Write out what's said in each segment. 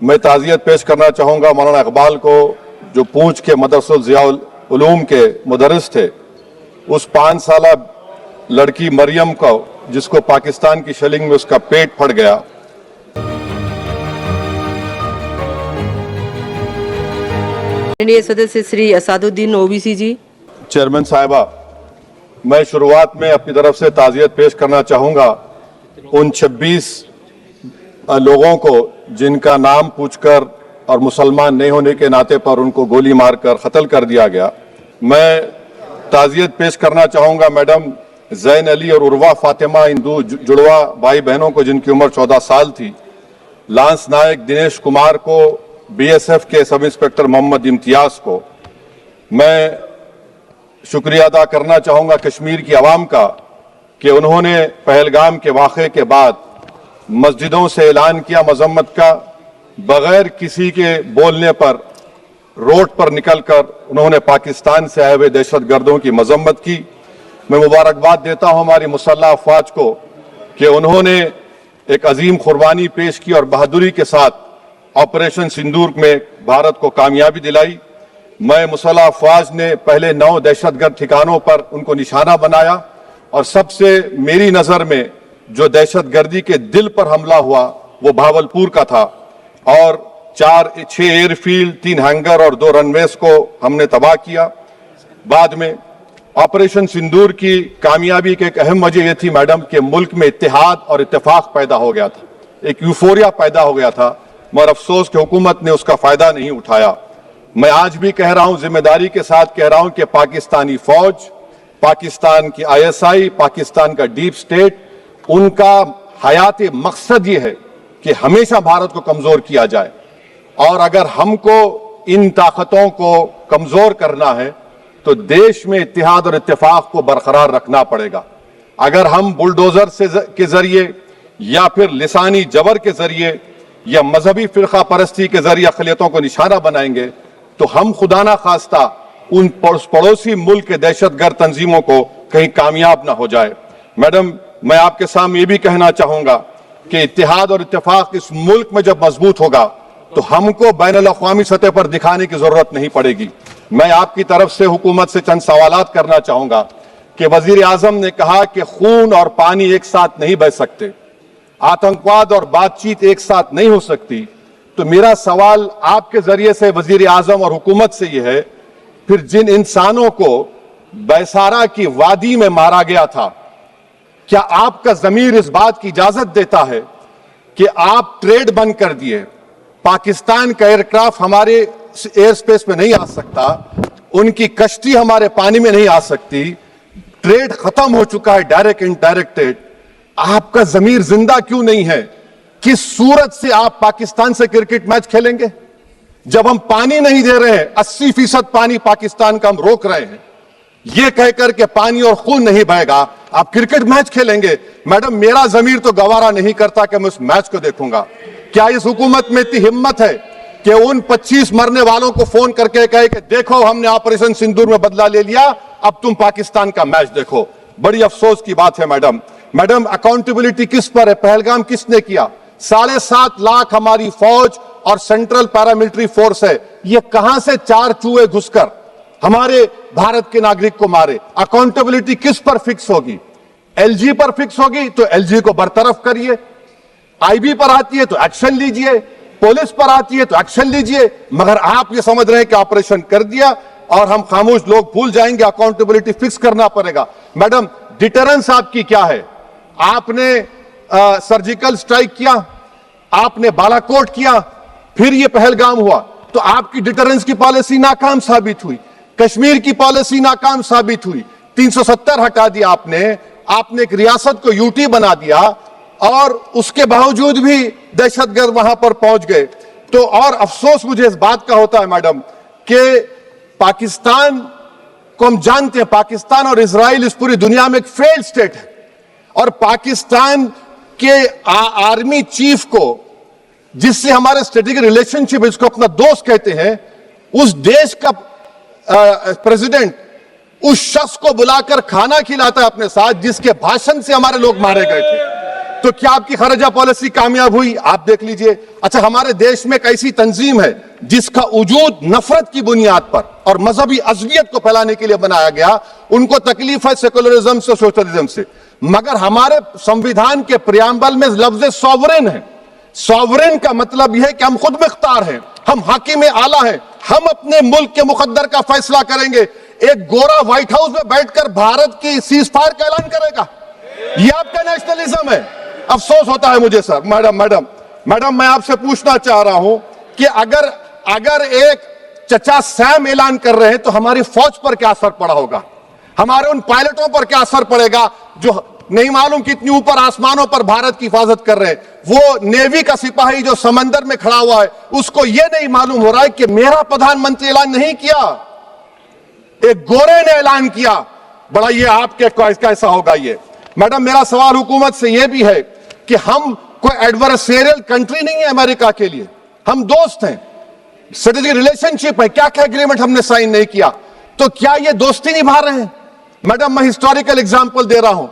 मैं ताज़ियत पेश करना चाहूँगा मौलाना इकबाल को, जो पूंछ के मदरसुल ज़ियाउल उलूम के मुदर्रिस थे। उस 5 साला लड़की मरियम को, जिसको पाकिस्तान की शेलिंग में उसका पेट फट गया। माननीय सदस्य श्री असादुद्दीन ओवैसी जी। चेयरमैन साहिबा, मैं शुरुआत में अपनी तरफ से ताज़ियत पेश करना चाहूँगा उन 26 लोगों को जिनका नाम पूछकर और मुसलमान नहीं होने के नाते पर उनको गोली मारकर कत्ल कर दिया गया। मैं ताज़ियत पेश करना चाहूँगा मैडम जैन अली और उर्वा फातिमा, इन दो जुड़वा भाई बहनों को जिनकी उम्र 14 साल थी। लांस नायक दिनेश कुमार को, बीएसएफ के सब इंस्पेक्टर मोहम्मद इम्तियाज को। मैं शुक्रिया अदा करना चाहूँगा कश्मीर की आवाम का कि उन्होंने पहलगाम के वाक़े के बाद मस्जिदों से ऐलान किया मजम्मत का, बगैर किसी के बोलने पर रोड पर निकलकर उन्होंने पाकिस्तान से आए हुए दहशतगर्दों की मजम्मत की। मैं मुबारकबाद देता हूं हमारी मुसल्लह अफवाज को कि उन्होंने एक अजीम कुर्बानी पेश की और बहादुरी के साथ ऑपरेशन सिंदूर में भारत को कामयाबी दिलाई। मैं मुसल्लह अफवाज ने पहले 9 दहशतगर्द ठिकानों पर उनको निशाना बनाया और सबसे मेरी नज़र में जो दहशतगर्दी के दिल पर हमला हुआ वो भावलपुर का था और 6 एयरफील्ड, 3 हैंगर और 2 रनवेज को हमने तबाह किया। बाद में ऑपरेशन सिंदूर की कामयाबी की एक अहम वजह यह थी मैडम कि मुल्क में इत्तेहाद और इत्तेफाक पैदा हो गया था, एक यूफोरिया पैदा हो गया था, मगर अफसोस कि हुकूमत ने उसका फायदा नहीं उठाया। मैं आज भी कह रहा हूं, जिम्मेदारी के साथ कह रहा हूं कि पाकिस्तानी फौज, पाकिस्तान की आईएसआई, पाकिस्तान का डीप स्टेट, उनका हयाती मकसद ये है कि हमेशा भारत को कमजोर किया जाए। और अगर हमको इन ताकतों को कमजोर करना है तो देश में इत्तेहाद और इत्तेफाक को बरकरार रखना पड़ेगा। अगर हम बुलडोजर के जरिए या फिर लिसानी जबर के जरिए या मजहबी फिरका परस्ती के जरिए अक़लियतों को निशाना बनाएंगे तो हम खुदा ना खास्ता उन पड़ोसी मुल्क के दहशतगर्द तंजीमों को कहीं कामयाब ना हो जाए। मैडम, मैं आपके सामने ये भी कहना चाहूंगा कि इत्तेहाद और इत्तेफाक इस मुल्क में जब मजबूत होगा तो हमको बैनुल अक़वामी सतह पर दिखाने की जरूरत नहीं पड़ेगी। मैं आपकी तरफ से हुकूमत से चंद सवालात करना चाहूंगा कि वजीर आजम ने कहा कि खून और पानी एक साथ नहीं बह सकते, आतंकवाद और बातचीत एक साथ नहीं हो सकती। तो मेरा सवाल आपके जरिए से वजीर आजम और हुकूमत से यह है, फिर जिन इंसानों को बैसारा की वादी में मारा गया था, क्या आपका जमीर इस बात की इजाजत देता है कि आप ट्रेड बंद कर दिए, पाकिस्तान का एयरक्राफ्ट हमारे एयर स्पेस में नहीं आ सकता, उनकी कश्ती हमारे पानी में नहीं आ सकती, ट्रेड खत्म हो चुका है डायरेक्ट इनडायरेक्टेड, आपका जमीर जिंदा क्यों नहीं है? किस सूरत से आप पाकिस्तान से क्रिकेट मैच खेलेंगे जब हम पानी नहीं दे रहे हैं? 80% पानी पाकिस्तान का हम रोक रहे हैं, यह कहकर के पानी और खून नहीं बहेगा, आप क्रिकेट मैच खेलेंगे? मैडम, मेरा जमीर तो गवारा नहीं करता कि मैं उस मैच को देखूंगा। क्या इस हुकूमत में इतनी हिम्मत है कि उन 25 मरने वालों को फोन करके कहे कि देखो हमने ऑपरेशन सिंदूर में बदला ले लिया, अब तुम पाकिस्तान का मैच देखो? बड़ी अफसोस की बात है मैडम, अकाउंटेबिलिटी किस पर है? पहलगाम किसने किया? 7.5 लाख हमारी फौज और सेंट्रल पैरामिलिट्री फोर्स है, ये कहां से 4 चूहे घुसकर हमारे भारत के नागरिक को मारे? अकाउंटेबिलिटी किस पर फिक्स होगी? एलजी पर फिक्स होगी तो एलजी को बरतरफ करिए, आईबी पर आती है तो एक्शन लीजिए, पुलिस पर आती है तो एक्शन लीजिए, मगर आप ये समझ रहे हैं कि ऑपरेशन कर दिया और हम खामोश लोग भूल जाएंगे। अकाउंटेबिलिटी फिक्स करना पड़ेगा। मैडम, डिटरेंस आपकी क्या है? आपने सर्जिकल स्ट्राइक किया, आपने बालाकोट किया, फिर ये पहलगाम हुआ, तो आपकी डिटरेंस की पॉलिसी नाकाम साबित हुई, कश्मीर की पॉलिसी नाकाम साबित हुई, 370 हटा दिया आपने एक रियासत को यूटी बना दिया और उसके बावजूद भी दहशतगर्द वहां पर पहुंच गए। तो और अफसोस मुझे इस बात का होता है मैडम कि पाकिस्तान को हम जानते हैं, पाकिस्तान और इजराइल इस पूरी दुनिया में एक फेल्ड स्टेट है और पाकिस्तान के आर्मी चीफ को, जिससे हमारे स्ट्रेटेजिक रिलेशनशिप, इसको अपना दोस्त कहते हैं, उस देश का प्रेसिडेंट उस शख्स को बुलाकर खाना खिलाता है अपने साथ जिसके भाषण से हमारे लोग मारे गए थे। तो क्या आपकी खारजा पॉलिसी कामयाब हुई? आप देख लीजिए। अच्छा, हमारे देश में एक ऐसी तंजीम है जिसका वजूद नफरत की बुनियाद पर और मजहबी अज़लियत को फैलाने के लिए बनाया गया। उनको तकलीफ है सेकुलरिज्म से, सोशलिज्म से, मगर हमारे संविधान के प्रियम्बल में लफ्ज सॉवरेन है। सॉवरेन का मतलब यह है कि हम खुद मुख्तार हैं, हम हाकिम आला हैं, हम अपने मुल्क के मुकद्दर का फैसला करेंगे। एक गोरा व्हाइट हाउस में बैठकर भारत की सीज फायर का ऐलान करेगा? यह आपका नेशनलिज्म है। अफसोस होता है मुझे सर। मैडम मैं आपसे पूछना चाह रहा हूं कि अगर एक चचा सैम ऐलान कर रहे हैं तो हमारी फौज पर क्या असर पड़ा होगा? हमारे उन पायलटों पर क्या असर पड़ेगा जो नहीं मालूम कितनी ऊपर आसमानों पर भारत की हिफाजत कर रहे हैं? वो नेवी का सिपाही जो समंदर में खड़ा हुआ है, उसको यह नहीं मालूम हो रहा है कि मेरा प्रधानमंत्री ऐलान नहीं किया, एक गोरे ने ऐलान किया। बड़ा ये आपके कैसा होगा ये? मैडम, मेरा सवाल हुकूमत से यह भी है कि हम कोई एडवर्सेरियल कंट्री नहीं है अमेरिका के लिए, हम दोस्त हैं, स्ट्रेटेजिक रिलेशनशिप है। क्या क्या एग्रीमेंट हमने साइन नहीं किया, तो क्या ये दोस्ती निभा रहे हैं? मैडम, मैं हिस्टोरिकल एग्जांपल दे रहा हूं।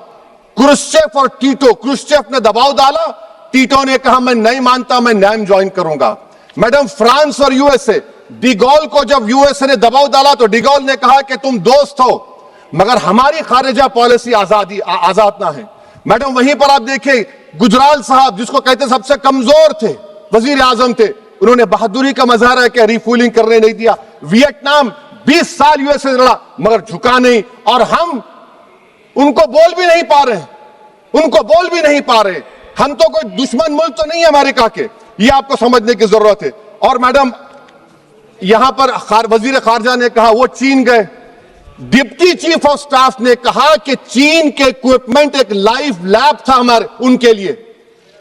क्रुश्चेव और टीटो, क्रुश्चेव ने दबाव डाला, टीटो ने कहा मैं नहीं मानता, मैं नैम ज्वाइन करूंगा। मैडम, फ्रांस और यूएसए, डिगोल को जब यूएसए ने दबाव डाला तो डिगोल ने कहा कि तुम दोस्त हो मगर हमारी खारिजा पॉलिसी आजाद ना है। मैडम, वहीं पर आप देखिए गुजराल साहब, जिसको कहते सबसे कमजोर थे, वजीर आजम थे, उन्होंने बहादुरी का मजारा है कि रिफूलिंग करने नहीं दिया। वियतनाम 20 साल यूएसए लड़ा मगर झुका नहीं, और हम उनको बोल भी नहीं पा रहे। हम तो कोई दुश्मन मुल्क तो नहीं है अमेरिका के, ये आपको समझने की जरूरत है। और मैडम, यहां पर वजीर खारजा ने कहा वो चीन गए, डिप्टी चीफ ऑफ स्टाफ ने कहा कि चीन के इक्विपमेंट एक लाइव लैब था हमारे उनके लिए।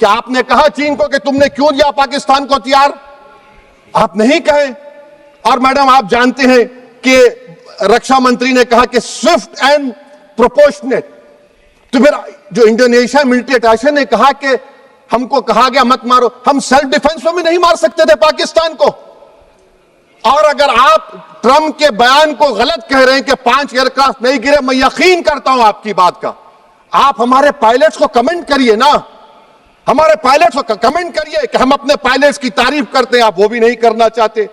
क्या आपने कहा चीन को कि तुमने क्यों दिया पाकिस्तान को हथियार? आप नहीं कहे। और मैडम, आप जानते हैं कि रक्षा मंत्री ने कहा कि स्विफ्ट एंड प्रोपोर्शनेट, तो फिर जो इंडोनेशिया मिलिट्री अटैचे ने कहा कि हमको कहा गया मत मारो, हम सेल्फ डिफेंस में भी नहीं मार सकते थे पाकिस्तान को। और अगर आप ट्रंप के बयान को गलत कह रहे हैं कि 5 एयरक्राफ्ट नहीं गिरे, मैं यकीन करता हूं आपकी बात का। आप हमारे पायलट्स को कमेंट करिए ना, हमारे पायलट्स को कमेंट करिए कि हम अपने पायलट्स की तारीफ करते हैं, आप वो भी नहीं करना चाहते।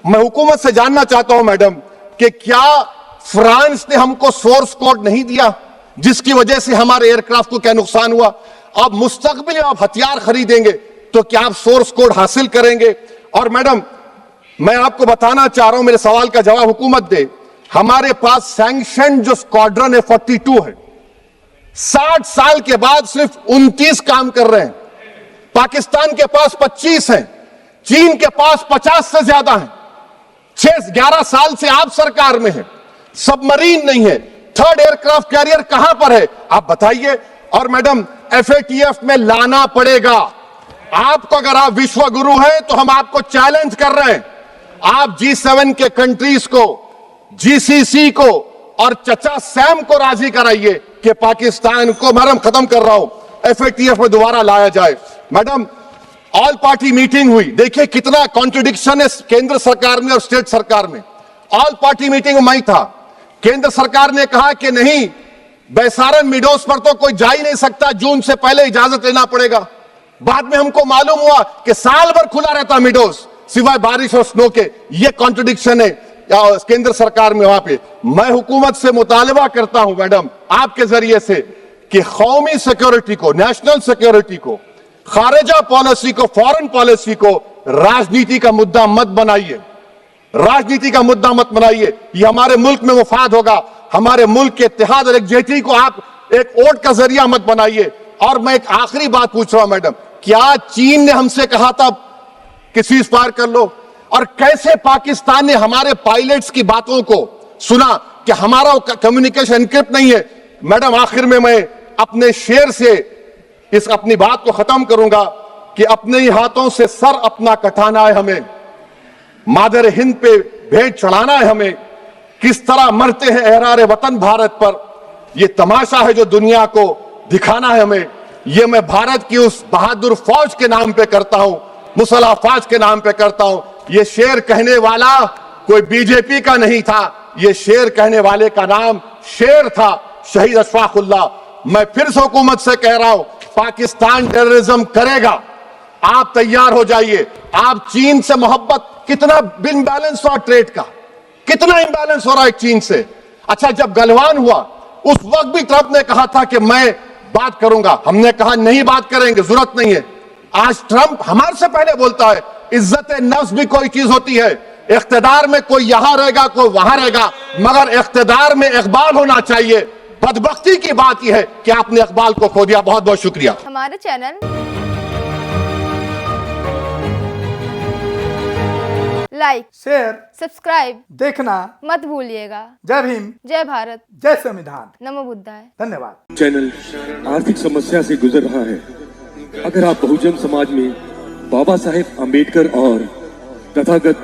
मैं हुकूमत से जानना चाहता हूं मैडम कि क्या फ्रांस ने हमको सोर्स कोड नहीं दिया जिसकी वजह से हमारे एयरक्राफ्ट को क्या नुकसान हुआ? अब मुस्तकबिल में आप हथियार खरीदेंगे तो क्या आप सोर्स कोड हासिल करेंगे? और मैडम, मैं आपको बताना चाह रहा हूं, मेरे सवाल का जवाब हुकूमत दे। हमारे पास सैंक्शन जो स्क्वाड्रन है 42 है, 60 साल के बाद सिर्फ 29 काम कर रहे हैं। पाकिस्तान के पास 25 हैं, चीन के पास 50 से ज्यादा हैं। 11 साल से आप सरकार में हैं, सबमरीन नहीं है, थर्ड एयरक्राफ्ट कैरियर कहां पर है आप बताइए। और मैडम, FATF में लाना पड़ेगा आपको। अगर आप विश्व गुरु हैं तो हम आपको चैलेंज कर रहे हैं, आप G7 के कंट्रीज को, GCC को और चचा सैम को राजी कराइए कि पाकिस्तान को, मैडम खत्म कर रहा हूं, FATF में दोबारा लाया जाए। मैडम, ऑल पार्टी मीटिंग हुई, देखिए कितना कॉन्ट्रडिक्शन है केंद्र सरकार में और स्टेट सरकार में। ऑल पार्टी मीटिंग में मैं था, केंद्र सरकार ने कहा कि नहीं, बैसारन मिडोस पर तो कोई जा ही नहीं सकता, जून से पहले इजाजत लेना पड़ेगा। बाद में हमको मालूम हुआ कि साल भर खुला रहता मिडोस सिवाय बारिश और स्नो के। ये कॉन्ट्रडिक्शन है केंद्र सरकार में। वहां पे मैं हुकूमत से मुतालबा करता हूं मैडम आपके जरिए से कि कौमी सिक्योरिटी को, नेशनल सिक्योरिटी को, खारिजा पॉलिसी को, फॉरेन पॉलिसी को राजनीति का मुद्दा मत बनाइए, राजनीति का मुद्दा मत बनाइए। ये हमारे मुल्क में मुफाद होगा, हमारे मुल्क के इत्तेहाद और एकजुटती को आप एक वोट का जरिया मत बनाइए। और मैं एक आखिरी बात पूछ रहा हूं मैडम, क्या चीन ने हमसे कहा था कि सीज फायर कर लो? और कैसे पाकिस्तान ने हमारे पायलट्स की बातों को सुना कि हमारा कम्युनिकेशन एनक्रिप्ट नहीं है? मैडम, आखिर में मैं अपने शेर से इस अपनी बात को खत्म करूंगा कि अपने ही हाथों से सर अपना कटाना है हमें, मादर हिंद पे भेंट चढ़ाना है हमें। किस तरह मरते हैं एहरारे वतन भारत पर, यह तमाशा है जो दुनिया को दिखाना है हमें। यह मैं भारत की उस बहादुर फौज के नाम पे करता हूं, मुसल्ह फौज के नाम पे करता हूं। यह शेर कहने वाला कोई बीजेपी का नहीं था, यह शेर कहने वाले का नाम शेर था, शहीद अशफाकुल्लाह। मैं फिर से हुकूमत से कह रहा हूं, पाकिस्तान टेररिज्म करेगा। आप तैयार हो जाइए। आप चीन से मोहब्बत, कितना इम्बैलेंस हुआ ट्रेड का, कितना इम्बैलेंस हो रहा है चीन से। अच्छा, जब गलवान हुआ उस वक्त भी ट्रंप ने कहा था कि मैं बात करूंगा, हमने कहा नहीं बात करेंगे, जरूरत नहीं है। आज ट्रंप हमारे से पहले बोलता है इज्जत नफ्स भी कोई चीज होती है। इख्तिदार में कोई यहां रहेगा, कोई वहां रहेगा, मगर इख्तिदार में इकबाल होना चाहिए। बदबख्ती की बात यह है कि आपने इकबाल को खो दिया। बहुत बहुत शुक्रिया। हमारे चैनल लाइक, शेयर, सब्सक्राइब देखना मत भूलिएगा। जय भीम, जय भारत, जय संविधान। नमो बुद्धाय। धन्यवाद। चैनल आर्थिक समस्या से गुजर रहा है। अगर आप बहुजन समाज में बाबा साहेब अम्बेडकर और तथागत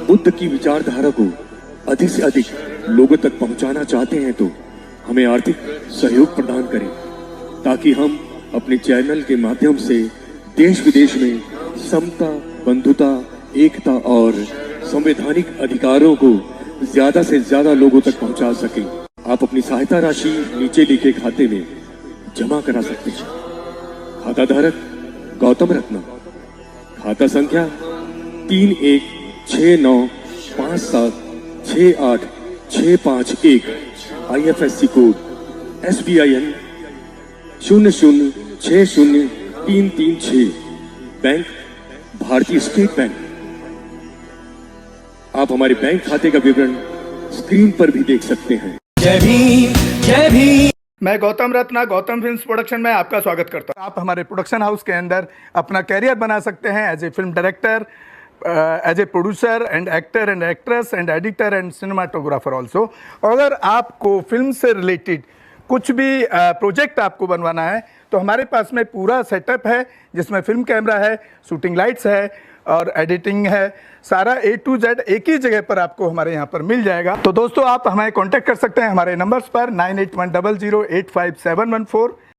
बुद्ध की विचारधारा को अधिक से अधिक लोगों तक पहुंचाना चाहते हैं तो हमें आर्थिक सहयोग प्रदान करें, ताकि हम अपने चैनल के माध्यम से देश विदेश में समता, बंधुता, एकता और संवैधानिक अधिकारों को ज्यादा से ज्यादा लोगों तक पहुंचा सकें। आप अपनी सहायता राशि नीचे लिखे खाते में जमा करा सकते हैं। खाता धारक गौतम रत्ना, खाता संख्या 3169576865 IFSC कोड SBIN 0060336, बैंक भारतीय स्टेट बैंक। आप हमारे बैंक खाते का विवरण स्क्रीन पर भी देख सकते हैं। जय भीम, जय भीम। मैं गौतम रत्ना, गौतम फिल्म्स प्रोडक्शन में आपका स्वागत करता हूं। आप हमारे प्रोडक्शन हाउस के अंदर अपना कैरियर बना सकते हैं as a film director, as a producer and actor and actress and editor and cinematographer also. अगर आपको फिल्म से रिलेटेड कुछ भी प्रोजेक्ट आपको बनवाना है तो हमारे पास में पूरा सेटअप है, जिसमें फिल्म कैमरा है, शूटिंग लाइट्स है और एडिटिंग है। सारा A to Z एक ही जगह पर आपको हमारे यहाँ पर मिल जाएगा। तो दोस्तों, आप हमें कांटेक्ट कर सकते हैं हमारे नंबर्स पर 9810085714।